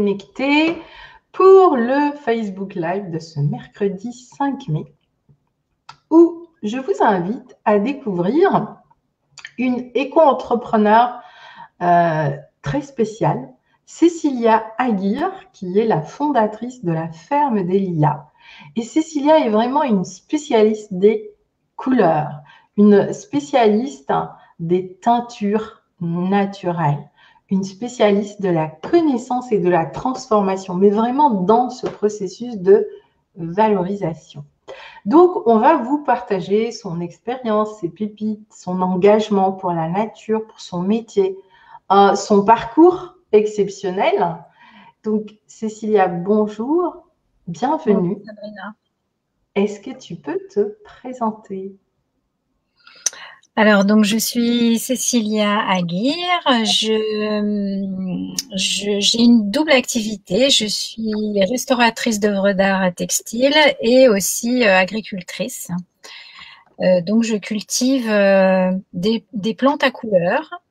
connectés pour le Facebook Live de ce mercredi 5 mai où je vous invite à découvrir une éco-entrepreneur très spéciale, Cécilia Aguirre, qui est la fondatrice de la Ferme des Lilas. Et Cécilia est vraiment une spécialiste des couleurs, une spécialiste des teintures naturelles, une spécialiste de la connaissance et de la transformation, mais vraiment dans ce processus de valorisation. Donc, on va vous partager son expérience, ses pépites, son engagement pour la nature, pour son métier, son parcours exceptionnel. Donc, Cécilia, bonjour, bienvenue. Bonjour, Sabrina. Est-ce que tu peux te présenter? Alors, donc, je suis Cécilia Aguirre. J'ai une double activité. Je suis restauratrice d'œuvres d'art textiles et aussi agricultrice. Donc, je cultive des plantes à couleurs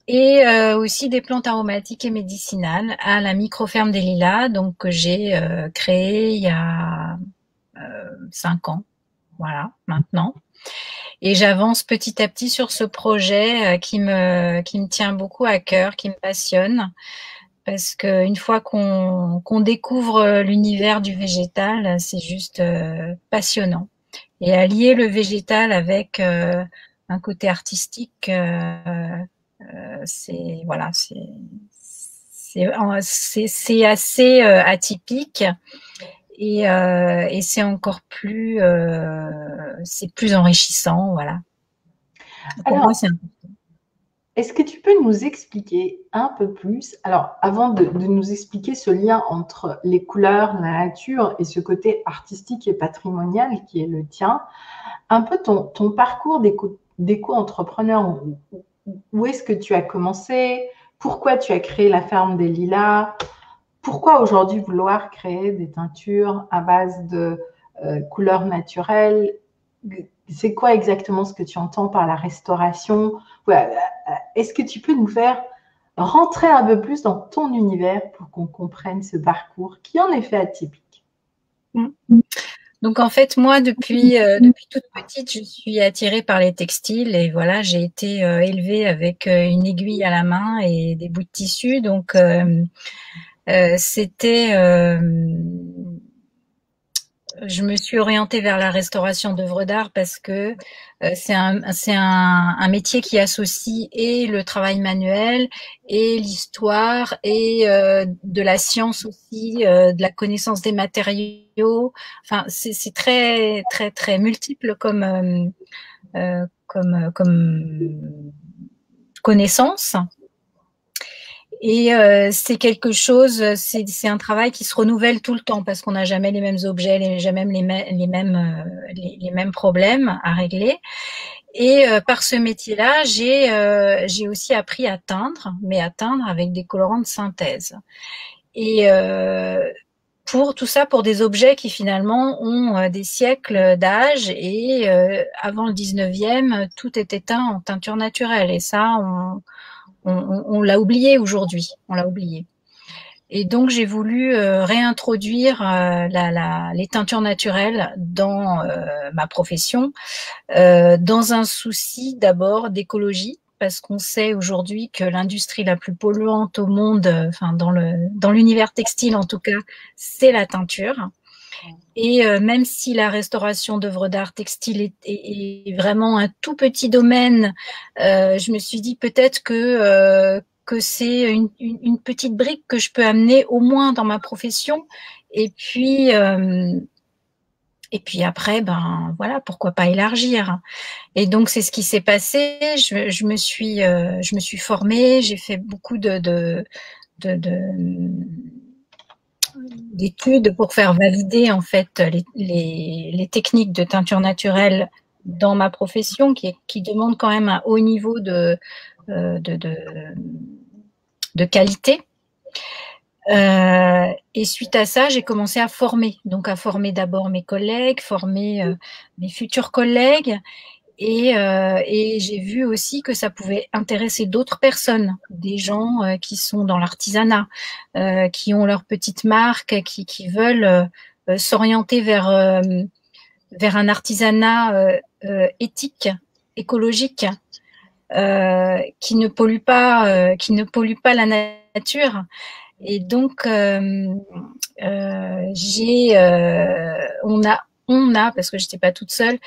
et aussi des plantes aromatiques et médicinales à la microferme des Lilas, donc que j'ai créée il y a 5 ans, voilà, maintenant. Et j'avance petit à petit sur ce projet qui me tient beaucoup à cœur, qui me passionne, parce qu'une fois qu'on découvre l'univers du végétal, c'est juste passionnant. Et allier le végétal avec un côté artistique, c'est voilà, c'est assez atypique. Et c'est encore plus, c'est plus enrichissant, voilà. Pour moi, c'est important. Est-ce que tu peux nous expliquer un peu plus, alors avant de nous expliquer ce lien entre les couleurs, la nature et ce côté artistique et patrimonial qui est le tien, un peu ton parcours d'éco-entrepreneur, où est-ce que tu as commencé, pourquoi tu as créé la Ferme des Lilas, pourquoi aujourd'hui vouloir créer des teintures à base de couleurs naturelles, c'est quoi exactement ce que tu entends par la restauration? Ouais, est-ce que tu peux nous faire rentrer un peu plus dans ton univers pour qu'on comprenne ce parcours qui est en effet atypique? Donc en fait, moi, depuis toute petite, je suis attirée par les textiles et voilà, j'ai été élevée avec une aiguille à la main et des bouts de tissu. Donc c'était je me suis orientée vers la restauration d'œuvres d'art parce que c'est un métier qui associe et le travail manuel et l'histoire et de la science aussi, de la connaissance des matériaux. Enfin, c'est très très très multiple comme connaissance. Et c'est quelque chose, c'est un travail qui se renouvelle tout le temps parce qu'on n'a jamais les mêmes objets, jamais les mêmes problèmes à régler. Et par ce métier-là, j'ai aussi appris à teindre, mais à teindre avec des colorants de synthèse. Et pour tout ça, pour des objets qui finalement ont des siècles d'âge et avant le 19e, tout était teint en teinture naturelle. Et ça, on l'a oublié aujourd'hui, on l'a oublié. Et donc j'ai voulu réintroduire les teintures naturelles dans ma profession, dans un souci d'abord d'écologie, parce qu'on sait aujourd'hui que l'industrie la plus polluante au monde, enfin dans l'univers textile en tout cas, c'est la teinture. Et même si la restauration d'œuvres d'art textile est vraiment un tout petit domaine, je me suis dit peut-être que c'est une petite brique que je peux amener au moins dans ma profession. Et puis après, ben voilà, pourquoi pas élargir. Et donc c'est ce qui s'est passé. Je me suis formée, j'ai fait beaucoup d'études pour faire valider en fait les techniques de teinture naturelle dans ma profession qui demande quand même un haut niveau de qualité. Et suite à ça, j'ai commencé à former. Donc à former d'abord mes collègues, former mes futurs collègues. Et j'ai vu aussi que ça pouvait intéresser d'autres personnes, des gens qui sont dans l'artisanat, qui ont leur petite marque, qui veulent s'orienter vers un artisanat éthique, écologique, qui ne pollue pas la nature. Et donc, on a, parce que je n'étais pas toute seule,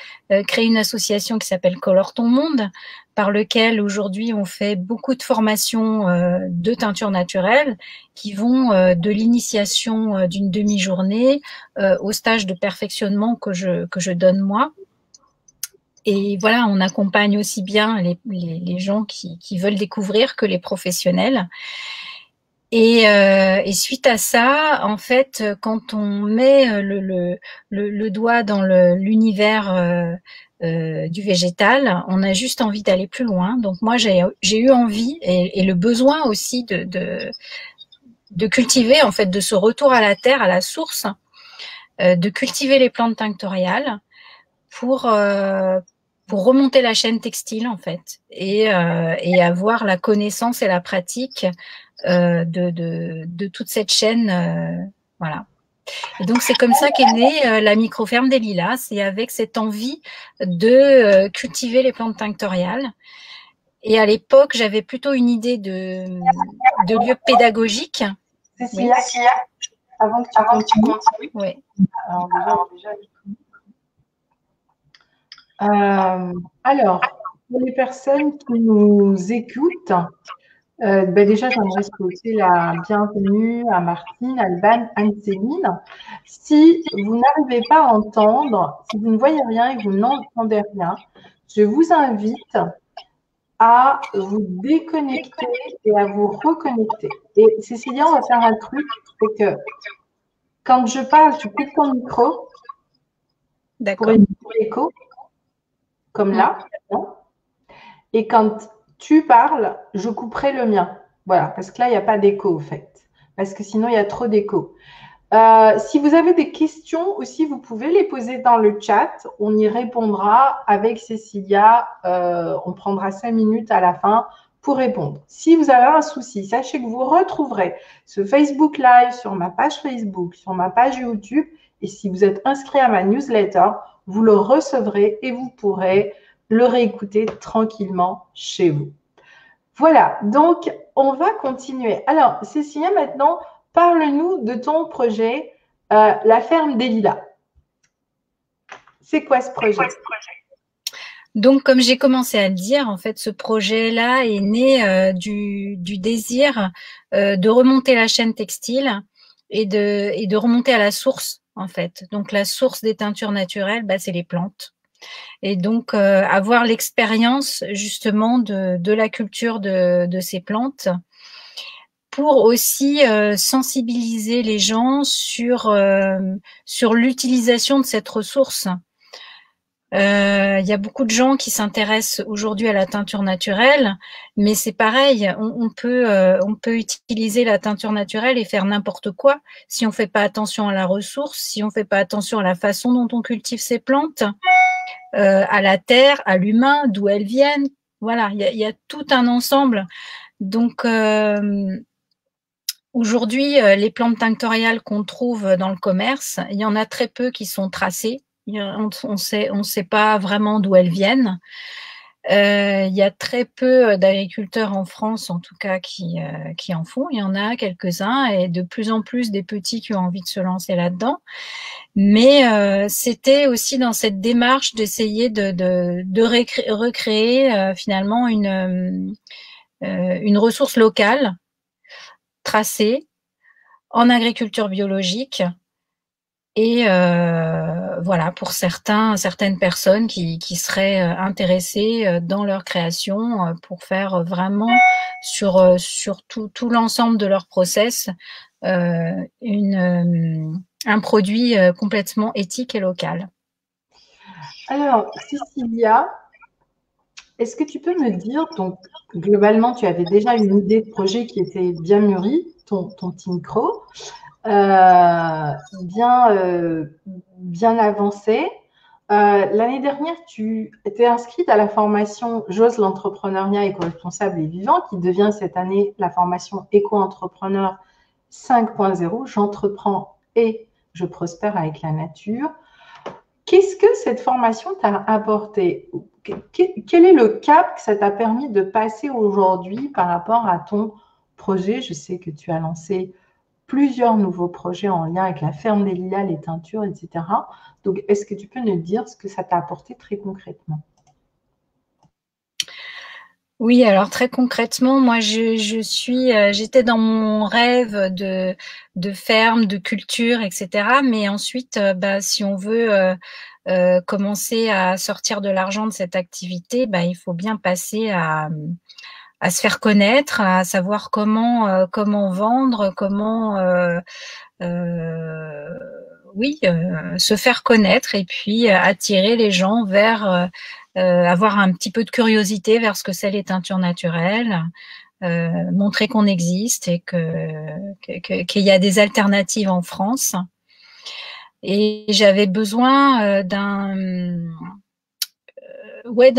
créé une association qui s'appelle Colore ton monde, par lequel aujourd'hui on fait beaucoup de formations de teinture naturelle qui vont de l'initiation d'une demi-journée au stage de perfectionnement que je donne moi. Et voilà, on accompagne aussi bien les gens qui veulent découvrir que les professionnels. Et suite à ça, en fait, quand on met le doigt dans l'univers du végétal, on a juste envie d'aller plus loin. Donc moi, j'ai eu envie et le besoin aussi de cultiver, en fait, de ce retour à la terre, à la source, de cultiver les plantes tinctoriales pour remonter la chaîne textile, en fait, et avoir la connaissance et la pratique de toute cette chaîne, voilà. Et donc c'est comme ça qu'est née la microferme des Lilas, c'est avec cette envie de cultiver les plantes tinctoriales. Et à l'époque, j'avais plutôt une idée de lieu pédagogique. Cécilia, oui. Avant que tu continues. Oui. Alors, pour les personnes qui nous écoutent, déjà, j'aimerais souhaiter la bienvenue à Martine, Alban, Anne-Céline. Si vous n'arrivez pas à entendre, si vous ne voyez rien et que vous n'entendez rien, je vous invite à vous déconnecter et à vous reconnecter. Et Cécilia, on va faire un truc, c'est que quand je parle, tu coupes ton micro pour éviter l'écho, comme là. Et quand tu parles, je couperai le mien. Voilà, parce que là, il n'y a pas d'écho, au fait. Parce que sinon, il y a trop d'écho. Si vous avez des questions aussi, vous pouvez les poser dans le chat. On y répondra avec Cécilia. On prendra 5 minutes à la fin pour répondre. Si vous avez un souci, sachez que vous retrouverez ce Facebook Live sur ma page Facebook, sur ma page YouTube. Et si vous êtes inscrit à ma newsletter, vous le recevrez et vous pourrez le réécouter tranquillement chez vous. Voilà, donc on va continuer. Alors, Cécilia, maintenant, parle-nous de ton projet, la ferme des Lilas. C'est quoi ce projet? Donc, comme j'ai commencé à le dire, en fait, ce projet-là est né du désir de remonter la chaîne textile et de remonter à la source, en fait. Donc, la source des teintures naturelles, c'est les plantes. Et donc, avoir l'expérience justement de la culture de ces plantes pour aussi sensibiliser les gens sur l'utilisation de cette ressource. Il y a beaucoup de gens qui s'intéressent aujourd'hui à la teinture naturelle, mais c'est pareil, on peut utiliser la teinture naturelle et faire n'importe quoi si on fait pas attention à la ressource, si on fait pas attention à la façon dont on cultive ces plantes, à la terre, à l'humain, d'où elles viennent. Voilà, il y a tout un ensemble. Donc aujourd'hui, les plantes tinctoriales qu'on trouve dans le commerce, il y en a très peu qui sont tracées. On sait pas vraiment d'où elles viennent. Il y a très peu d'agriculteurs en France, en tout cas, qui en font. Il y en a quelques-uns et de plus en plus des petits qui ont envie de se lancer là-dedans. Mais c'était aussi dans cette démarche d'essayer de recréer finalement une ressource locale, tracée, en agriculture biologique. Et voilà, pour certaines personnes qui seraient intéressées dans leur création pour faire vraiment sur tout l'ensemble de leur process un produit complètement éthique et local. Alors, Cécilia, est-ce que tu peux me dire, donc globalement, tu avais déjà une idée de projet qui était bien mûrie, ton Tincro, bien avancé. L'année dernière, tu étais inscrite à la formation J'ose l'entrepreneuriat éco-responsable et vivant, qui devient cette année la formation éco-entrepreneur 5.0. J'entreprends et je prospère avec la nature. Qu'est-ce que cette formation t'a apporté? Quel est le cap que ça t'a permis de passer aujourd'hui par rapport à ton projet? Je sais que tu as lancé plusieurs nouveaux projets en lien avec la ferme des lilas, les teintures, etc. Donc, est-ce que tu peux nous dire ce que ça t'a apporté très concrètement? Oui, alors très concrètement, moi j'étais dans mon rêve de ferme, de culture, etc. Mais ensuite, si on veut commencer à sortir de l'argent de cette activité, il faut bien passer à se faire connaître, à savoir comment vendre, comment oui, se faire connaître et puis attirer les gens vers avoir un petit peu de curiosité vers ce que c'est les teintures naturelles, montrer qu'on existe et qu'il y a des alternatives en France. Et j'avais besoin d'un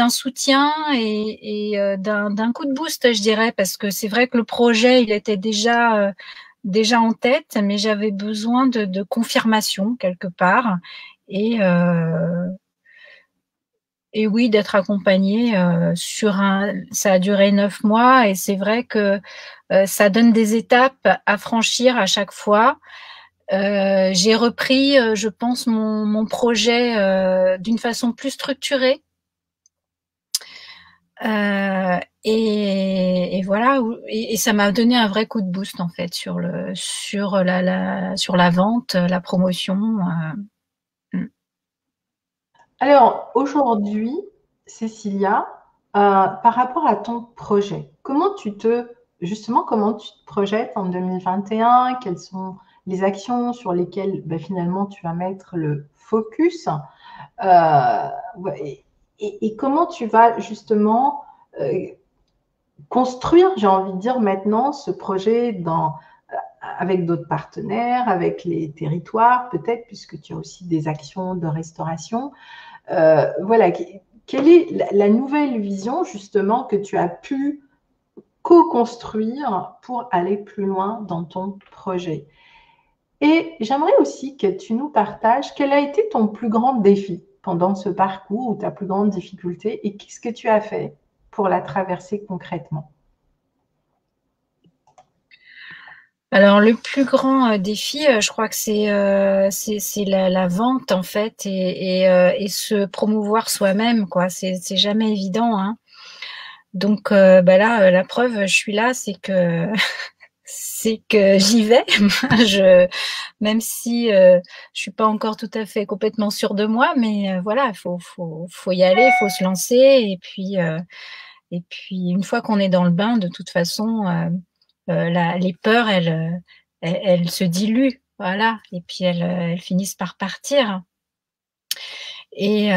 soutien et d'un coup de boost, je dirais, parce que c'est vrai que le projet, il était déjà en tête, mais j'avais besoin de confirmation quelque part. Et, euh, et oui, d'être accompagnée ça a duré 9 mois et c'est vrai que ça donne des étapes à franchir à chaque fois. J'ai repris, je pense, mon projet d'une façon plus structurée. Et voilà, et ça m'a donné un vrai coup de boost en fait sur la vente, la promotion. Alors, aujourd'hui, Cécilia, par rapport à ton projet, comment tu te projettes en 2021? Quelles sont les actions sur lesquelles finalement tu vas mettre le focus? Ouais, et comment tu vas justement euh, construire, j'ai envie de dire maintenant, ce projet avec d'autres partenaires, avec les territoires, peut-être, puisque tu as aussi des actions de restauration. Voilà, quelle est la nouvelle vision justement que tu as pu co-construire pour aller plus loin dans ton projet? Et j'aimerais aussi que tu nous partages quel a été ton plus grand défi pendant ce parcours ou ta plus grande difficulté et qu'est-ce que tu as fait pour la traverser concrètement? Alors le plus grand défi, je crois que c'est la vente en fait et se promouvoir soi-même quoi. C'est jamais évident, hein. Donc là, la preuve, je suis là, c'est que c'est que j'y vais. Même si je suis pas encore tout à fait complètement sûre de moi, mais voilà, faut y aller, faut se lancer et puis une fois qu'on est dans le bain, de toute façon, les peurs, elles se diluent, voilà, et puis elles finissent par partir. Et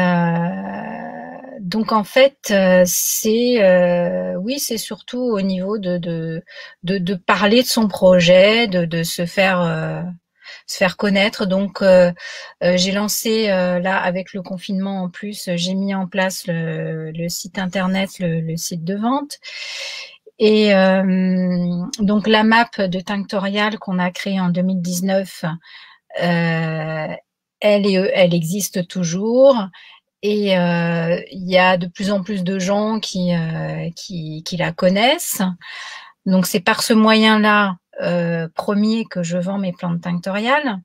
donc en fait, oui, c'est surtout au niveau de parler de son projet, de se faire connaître. Donc j'ai lancé là avec le confinement en plus, j'ai mis en place le site internet, le site de vente. Et donc la map de Tinctorial qu'on a créée en 2019, elle existe toujours. Et il y a de plus en plus de gens qui la connaissent. Donc c'est par ce moyen-là premier que je vends mes plantes tinctoriales.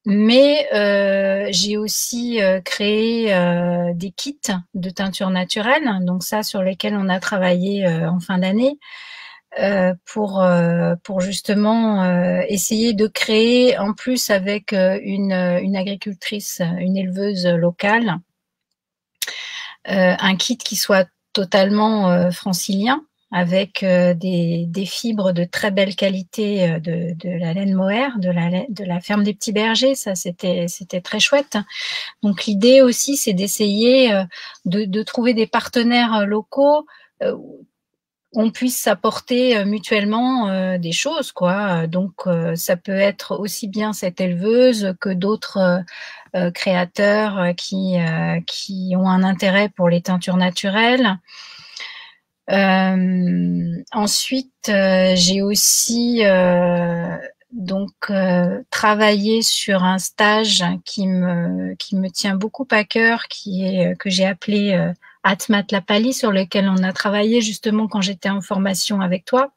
Mais j'ai aussi créé des kits de teinture naturelle, donc ça sur lesquels on a travaillé en fin d'année pour justement essayer de créer, en plus avec une agricultrice, une éleveuse locale, un kit qui soit totalement francilien, avec des fibres de très belle qualité de la laine mohair, de la ferme des Petits Bergers. Ça, c'était très chouette. Donc l'idée aussi, c'est d'essayer de trouver des partenaires locaux on puisse s'apporter mutuellement des choses, quoi. Donc, ça peut être aussi bien cette éleveuse que d'autres créateurs qui ont un intérêt pour les teintures naturelles. Ensuite, j'ai aussi travaillé sur un stage qui me tient beaucoup à cœur, que j'ai appelé Atma-Tlapali, sur lequel on a travaillé justement quand j'étais en formation avec toi.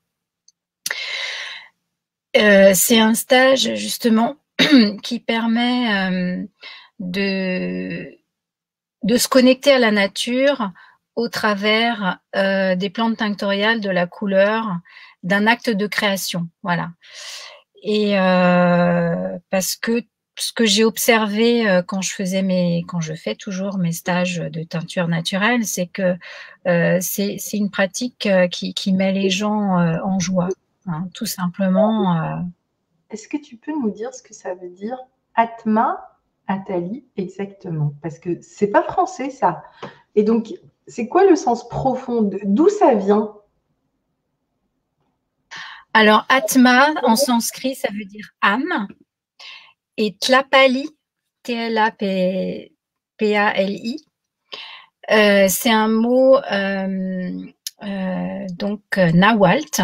C'est un stage justement qui permet de se connecter à la nature au travers des plantes tinctoriales, de la couleur, d'un acte de création, voilà. Et parce que ce que j'ai observé quand je fais toujours mes stages de teinture naturelle, c'est que c'est une pratique qui met les gens en joie, hein, tout simplement. Est-ce que tu peux nous dire ce que ça veut dire Atma Atali exactement? Parce que c'est pas français ça. Et donc, c'est quoi le sens profond? D'où ça vient? Alors, Atma, en sanskrit, ça veut dire âme. Et Tlapali, T-L-A-P-A-L-I, c'est un mot nawalt,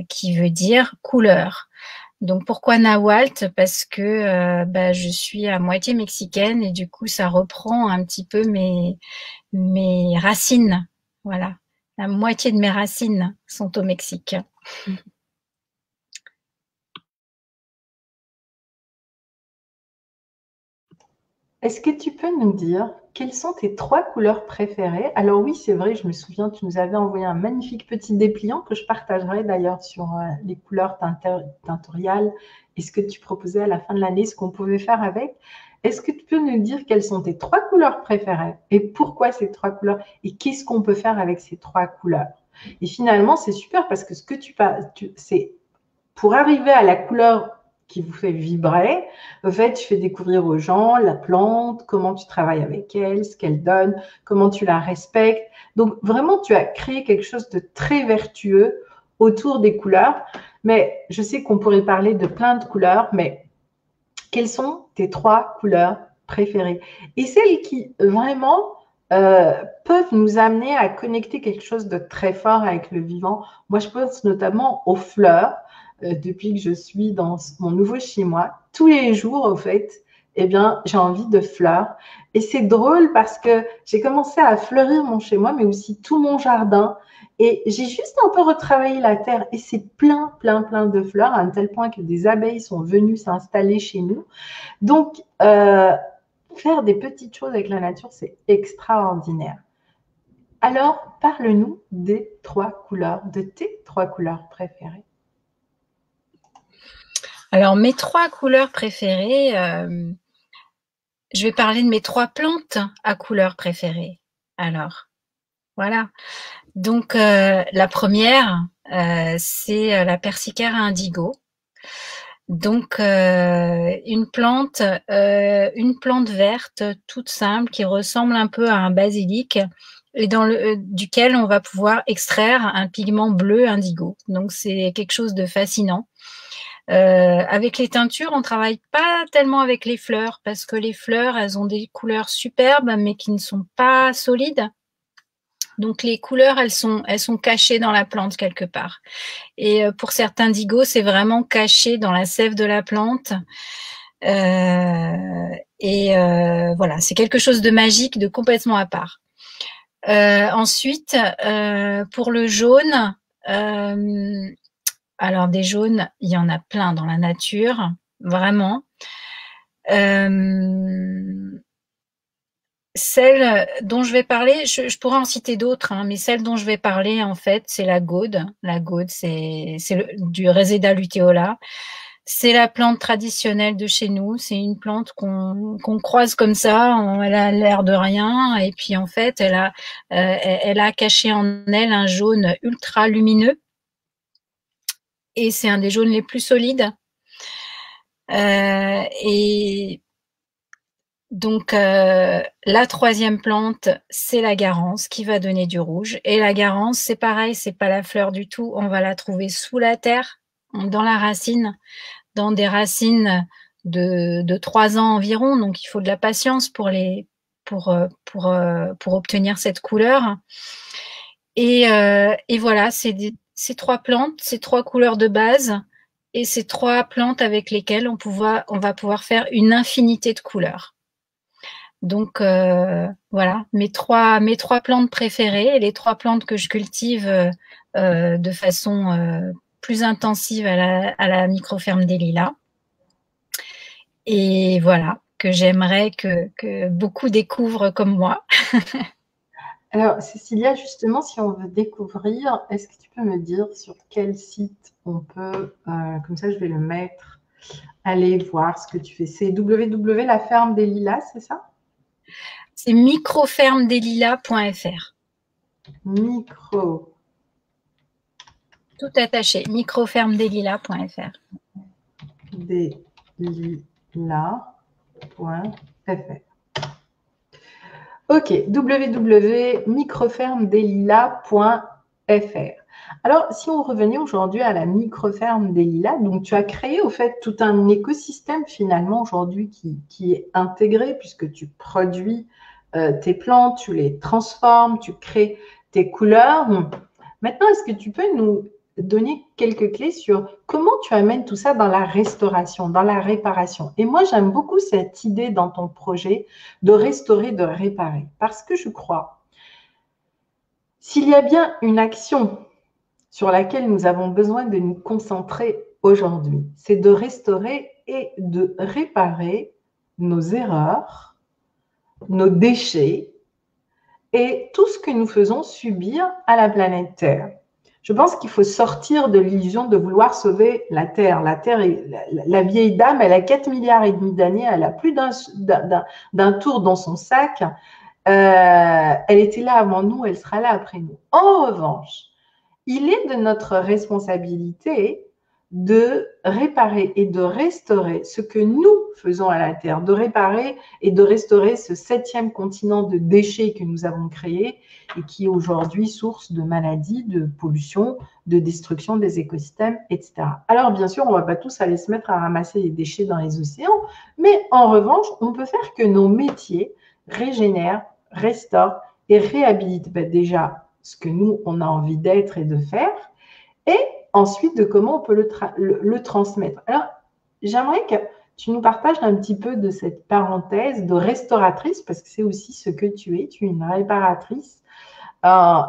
qui veut dire couleur. Donc pourquoi nawalt? Parce que je suis à moitié mexicaine et du coup ça reprend un petit peu mes racines. Voilà, la moitié de mes racines sont au Mexique. Est-ce que tu peux nous dire quelles sont tes 3 couleurs préférées? Alors oui, c'est vrai, je me souviens, tu nous avais envoyé un magnifique petit dépliant que je partagerai d'ailleurs sur les couleurs teintoriales et ce que tu proposais à la fin de l'année, ce qu'on pouvait faire avec. Est-ce que tu peux nous dire quelles sont tes 3 couleurs préférées et pourquoi ces 3 couleurs et qu'est-ce qu'on peut faire avec ces 3 couleurs? Et finalement, c'est super parce que ce que c'est pour arriver à la couleur qui vous fait vibrer, en fait, tu fais découvrir aux gens la plante, comment tu travailles avec elle, ce qu'elle donne, comment tu la respectes. Donc, vraiment, tu as créé quelque chose de très vertueux autour des couleurs. Mais je sais qu'on pourrait parler de plein de couleurs, mais quelles sont tes 3 couleurs préférées? Et celles qui vraiment peuvent nous amener à connecter quelque chose de très fort avec le vivant. Moi, je pense notamment aux fleurs. Depuis que je suis dans mon nouveau chez moi, tous les jours, au fait, eh bien, j'ai envie de fleurs. Et c'est drôle parce que j'ai commencé à fleurir mon chez moi, mais aussi tout mon jardin. Et j'ai juste un peu retravaillé la terre et c'est plein, plein, plein de fleurs, à un tel point que des abeilles sont venues s'installer chez nous. Donc, faire des petites choses avec la nature, c'est extraordinaire. Alors, parle-nous des 3 couleurs, de tes 3 couleurs préférées. Alors, mes 3 couleurs préférées, je vais parler de mes 3 plantes à couleurs préférées. Alors, voilà. Donc, la première, c'est la persicaire indigo. Donc, une plante verte toute simple qui ressemble un peu à un basilic et duquel on va pouvoir extraire un pigment bleu indigo. Donc, c'est quelque chose de fascinant. Avec les teintures, on travaille pas tellement avec les fleurs parce que les fleurs, elles ont des couleurs superbes mais qui ne sont pas solides. Donc les couleurs, elles sont cachées dans la plante quelque part. Et pour certains indigos, c'est vraiment caché dans la sève de la plante. Voilà, c'est quelque chose de magique, de complètement à part. Ensuite, pour le jaune, alors des jaunes, il y en a plein dans la nature, vraiment. Celle dont je vais parler, je pourrais en citer d'autres, hein, mais celle dont je vais parler, en fait, c'est la gaude. La gaude, c'est du Reseda luteola. C'est la plante traditionnelle de chez nous. C'est une plante qu'on croise comme ça. Elle a l'air de rien. Et puis, en fait, elle a caché en elle un jaune ultra lumineux. Et c'est un des jaunes les plus solides. Et Donc, la troisième plante, c'est la garance qui va donner du rouge. Et la garance, c'est pareil, c'est pas la fleur du tout. On va la trouver sous la terre, dans la racine, dans des racines de 3 ans environ. Donc, il faut de la patience pour obtenir cette couleur. Et voilà, c'est ces 3 plantes, ces 3 couleurs de base et ces 3 plantes avec lesquelles on va pouvoir faire une infinité de couleurs. Donc voilà, mes trois plantes préférées, les 3 plantes que je cultive de façon plus intensive à la microferme des Lilas. Et voilà, que j'aimerais que beaucoup découvrent comme moi. Alors, Cécilia, justement, si on veut découvrir, est-ce que tu peux me dire sur quel site on peut, comme ça je vais le mettre, aller voir ce que tu fais? C'est www.laferme-des-lilas, c'est ça? C'est microfermedeslilas.fr. Micro. Tout attaché, microfermedeslilas.fr. Deslilas.fr. Ok, www.microfermedeslilas.fr. Alors, si on revenait aujourd'hui à la microferme des Lilas, donc tu as créé au fait tout un écosystème finalement aujourd'hui qui est intégré puisque tu produis tes plantes, tu les transformes, tu crées tes couleurs. Maintenant, est-ce que tu peux nous donner quelques clés sur comment tu amènes tout ça dans la restauration, dans la réparation? Et moi, j'aime beaucoup cette idée dans ton projet de restaurer, de réparer, parce que je crois, s'il y a bien une action sur laquelle nous avons besoin de nous concentrer aujourd'hui, c'est de restaurer et de réparer nos erreurs, nos déchets et tout ce que nous faisons subir à la planète Terre. Je pense qu'il faut sortir de l'illusion de vouloir sauver la Terre. La Terre, la vieille dame, elle a 4,5 milliards d'années, elle a plus d'un tour dans son sac. Elle était là avant nous, elle sera là après nous. En revanche, il est de notre responsabilité de réparer et de restaurer ce que nous faisons à la Terre, de réparer et de restaurer ce 7e continent de déchets que nous avons créé et qui est aujourd'hui source de maladies, de pollution, de destruction des écosystèmes, etc. Alors bien sûr, on ne va pas tous aller se mettre à ramasser les déchets dans les océans, mais en revanche, on peut faire que nos métiers régénèrent, restaurent et réhabilitent déjà ce que nous, on a envie d'être et de faire, et ensuite de comment on peut le transmettre. Alors, j'aimerais que tu nous partages un petit peu de cette parenthèse de restauratrice, parce que c'est aussi ce que tu es une réparatrice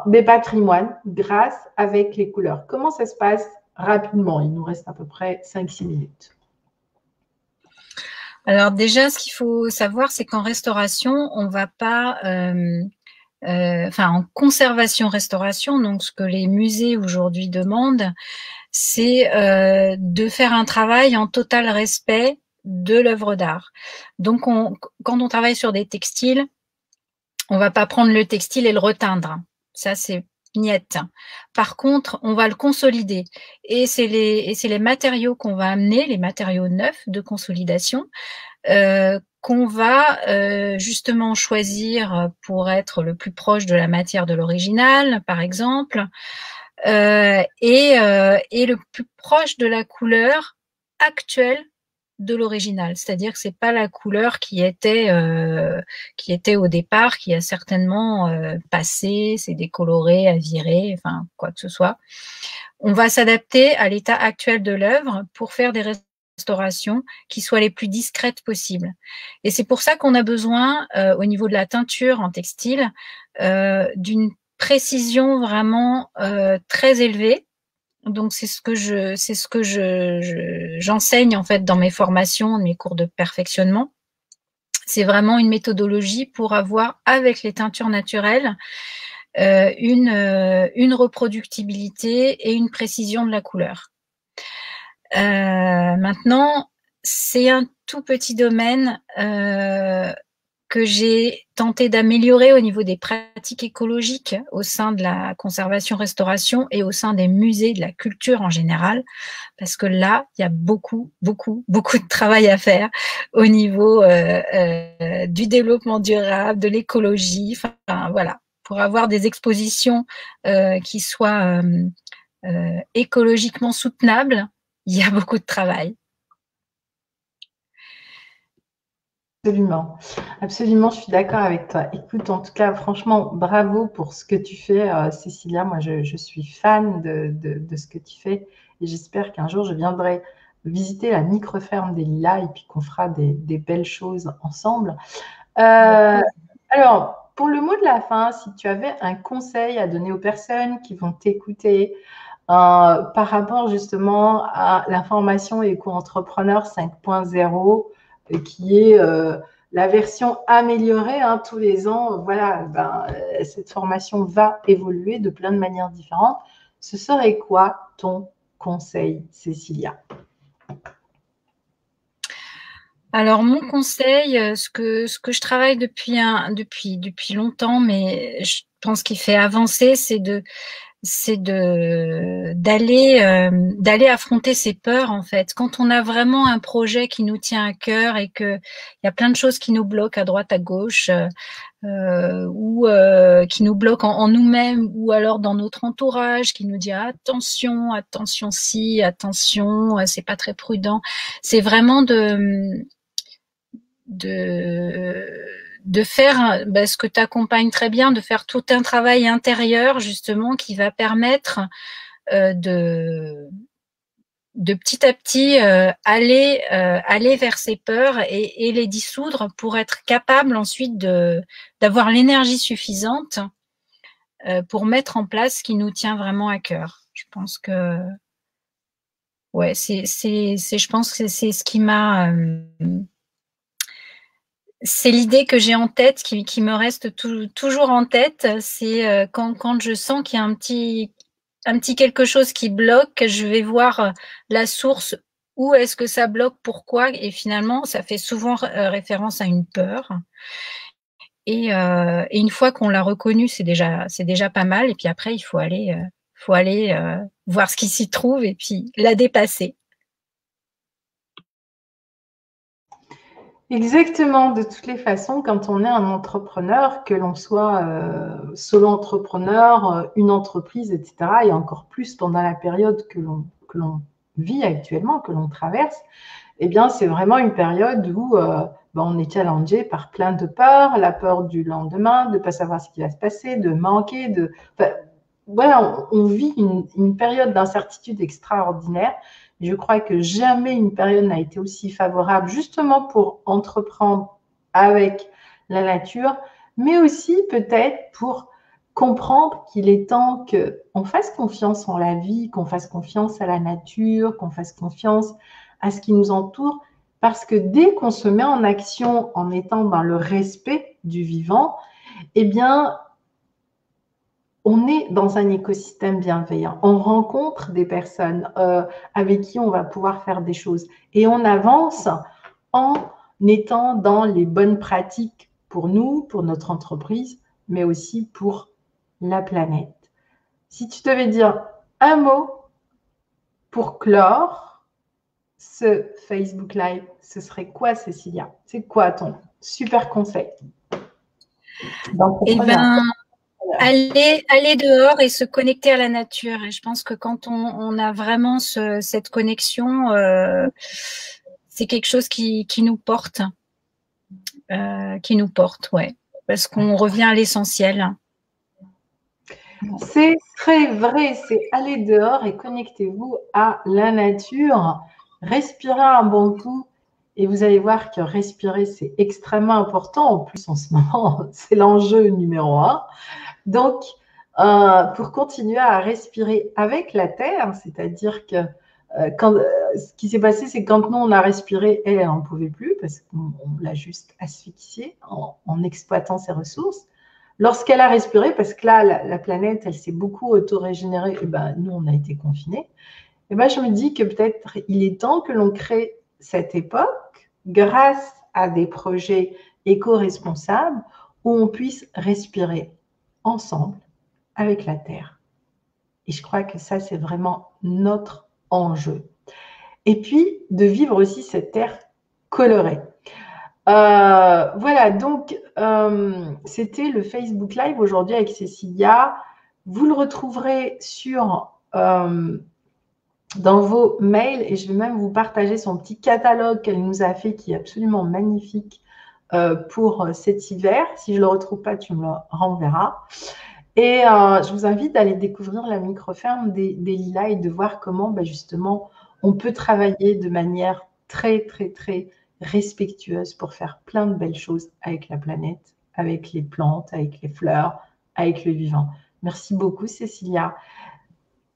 des patrimoines grâce avec les couleurs. Comment ça se passe rapidement? Il nous reste à peu près 5-6 minutes. Alors déjà, ce qu'il faut savoir, c'est qu'en restauration, on ne va pas... en conservation-restauration, donc ce que les musées aujourd'hui demandent, c'est de faire un travail en total respect de l'œuvre d'art. Donc, quand on travaille sur des textiles, on va pas prendre le textile et le reteindre. Ça, c'est niette. Par contre, on va le consolider. Et c'est les matériaux qu'on va amener, les matériaux neufs de consolidation, qu'on va justement choisir pour être le plus proche de la matière de l'original, par exemple, et le plus proche de la couleur actuelle de l'original. C'est-à-dire que c'est pas la couleur qui était au départ, qui a certainement passé, s'est décoloré, aviré, enfin quoi que ce soit. On va s'adapter à l'état actuel de l'œuvre pour faire des restaurations qui soient les plus discrètes possibles. Et c'est pour ça qu'on a besoin, au niveau de la teinture en textile, d'une précision vraiment très élevée. Donc c'est ce que j'enseigne en fait dans mes formations, mes cours de perfectionnement. C'est vraiment une méthodologie pour avoir avec les teintures naturelles une reproductibilité et une précision de la couleur. Maintenant, c'est un tout petit domaine que j'ai tenté d'améliorer au niveau des pratiques écologiques au sein de la conservation-restauration et au sein des musées de la culture en général, parce que là, il y a beaucoup, beaucoup, beaucoup de travail à faire au niveau du développement durable, de l'écologie, enfin voilà, pour avoir des expositions qui soient écologiquement soutenables, il y a beaucoup de travail. Absolument, absolument, je suis d'accord avec toi. Écoute, en tout cas, franchement, bravo pour ce que tu fais, Cécilia. Moi, je suis fan de ce que tu fais et j'espère qu'un jour, je viendrai visiter la micro-ferme des Lilas et puis qu'on fera des belles choses ensemble. Alors, pour le mot de la fin, si tu avais un conseil à donner aux personnes qui vont t'écouter par rapport justement à la formation éco-entrepreneur 5.0, qui est la version améliorée tous les ans. Voilà, cette formation va évoluer de plein de manières différentes. Ce serait quoi ton conseil, Cécilia? Alors mon conseil, ce que je travaille depuis longtemps, mais je pense qu'il fait avancer, c'est d'aller affronter ses peurs en fait. Quand on a vraiment un projet qui nous tient à cœur et que il y a plein de choses qui nous bloquent à droite à gauche ou qui nous bloquent en nous-mêmes ou alors dans notre entourage qui nous dit attention, attention si, attention, c'est pas très prudent. C'est vraiment de faire ce que tu accompagnes très bien, de faire tout un travail intérieur justement qui va permettre de petit à petit aller vers ces peurs et les dissoudre pour être capable ensuite d'avoir l'énergie suffisante pour mettre en place ce qui nous tient vraiment à cœur. Je pense que ouais, je pense que c'est ce qui m'a c'est l'idée que j'ai en tête, qui me reste toujours en tête. C'est quand je sens qu'il y a un petit quelque chose qui bloque, je vais voir la source. Où est-ce que ça bloque? Pourquoi? Et finalement, ça fait souvent référence à une peur. Et une fois qu'on l'a reconnue, c'est déjà pas mal. Et puis après, il faut aller voir ce qui s'y trouve et puis la dépasser. Exactement, de toutes les façons, quand on est un entrepreneur, que l'on soit solo-entrepreneur, une entreprise, etc., et encore plus pendant la période que l'on vit actuellement, que l'on traverse, eh bien, c'est vraiment une période où on est challengé par plein de peurs, la peur du lendemain, de ne pas savoir ce qui va se passer, de manquer, voilà, on vit une période d'incertitude extraordinaire. Je crois que jamais une période n'a été aussi favorable justement pour entreprendre avec la nature, mais aussi peut-être pour comprendre qu'il est temps qu'on fasse confiance en la vie, qu'on fasse confiance à la nature, qu'on fasse confiance à ce qui nous entoure, parce que dès qu'on se met en action en étant dans le respect du vivant, eh bien, on est dans un écosystème bienveillant. On rencontre des personnes avec qui on va pouvoir faire des choses. Et on avance en étant dans les bonnes pratiques pour nous, pour notre entreprise, mais aussi pour la planète. Si tu devais dire un mot pour clore ce Facebook Live, ce serait quoi, Cécilia? C'est quoi ton super conseil? Eh bien, aller dehors et se connecter à la nature. Et je pense que quand on a vraiment cette connexion, c'est quelque chose qui nous porte, ouais, parce qu'on revient à l'essentiel. C'est très vrai, c'est aller dehors et connectez-vous à la nature. Respirez un bon coup et vous allez voir que respirer, c'est extrêmement important. En plus, en ce moment, c'est l'enjeu numéro 1. Donc, pour continuer à respirer avec la terre, c'est-à-dire que ce qui s'est passé, c'est que quand nous, on a respiré, elle n'en pouvait plus parce qu'on l'a juste asphyxiée en exploitant ses ressources. Lorsqu'elle a respiré, parce que là, la planète, elle s'est beaucoup auto-régénérée, et nous, on a été confinés, et je me dis que peut-être il est temps que l'on crée cette époque grâce à des projets éco-responsable où on puisse respirer ensemble avec la Terre. Et je crois que ça, c'est vraiment notre enjeu. Et puis, de vivre aussi cette Terre colorée. Voilà, donc c'était le Facebook Live aujourd'hui avec Cécilia. Vous le retrouverez dans vos mails et je vais même vous partager son petit catalogue qu'elle nous a fait qui est absolument magnifique pour cet hiver. Si je ne le retrouve pas, tu me le renverras. Et je vous invite d'aller découvrir la microferme des lilas et de voir comment justement on peut travailler de manière très, très, très respectueuse pour faire plein de belles choses avec la planète, avec les plantes, avec les fleurs, avec le vivant. Merci beaucoup, Cécilia.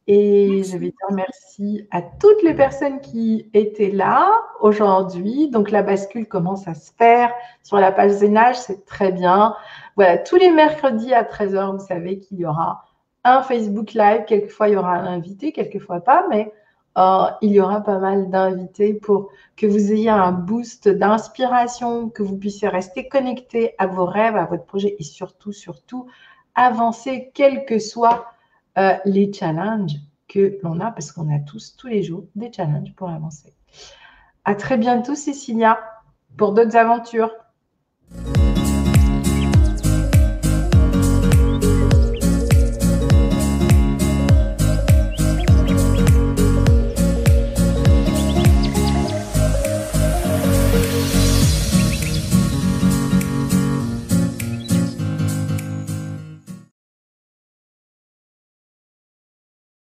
Et je vais dire merci à toutes les personnes qui étaient là aujourd'hui. Donc, la bascule commence à se faire sur la page Zénage, c'est très bien. Voilà, tous les mercredis à 13h, vous savez qu'il y aura un Facebook Live. Quelquefois, il y aura un invité, quelquefois pas, mais il y aura pas mal d'invités pour que vous ayez un boost d'inspiration, que vous puissiez rester connecté à vos rêves, à votre projet et surtout, surtout, avancer, quels que soient les challenges que l'on a, parce qu'on a tous les jours des challenges pour avancer. À très bientôt, Cécilia, pour d'autres aventures.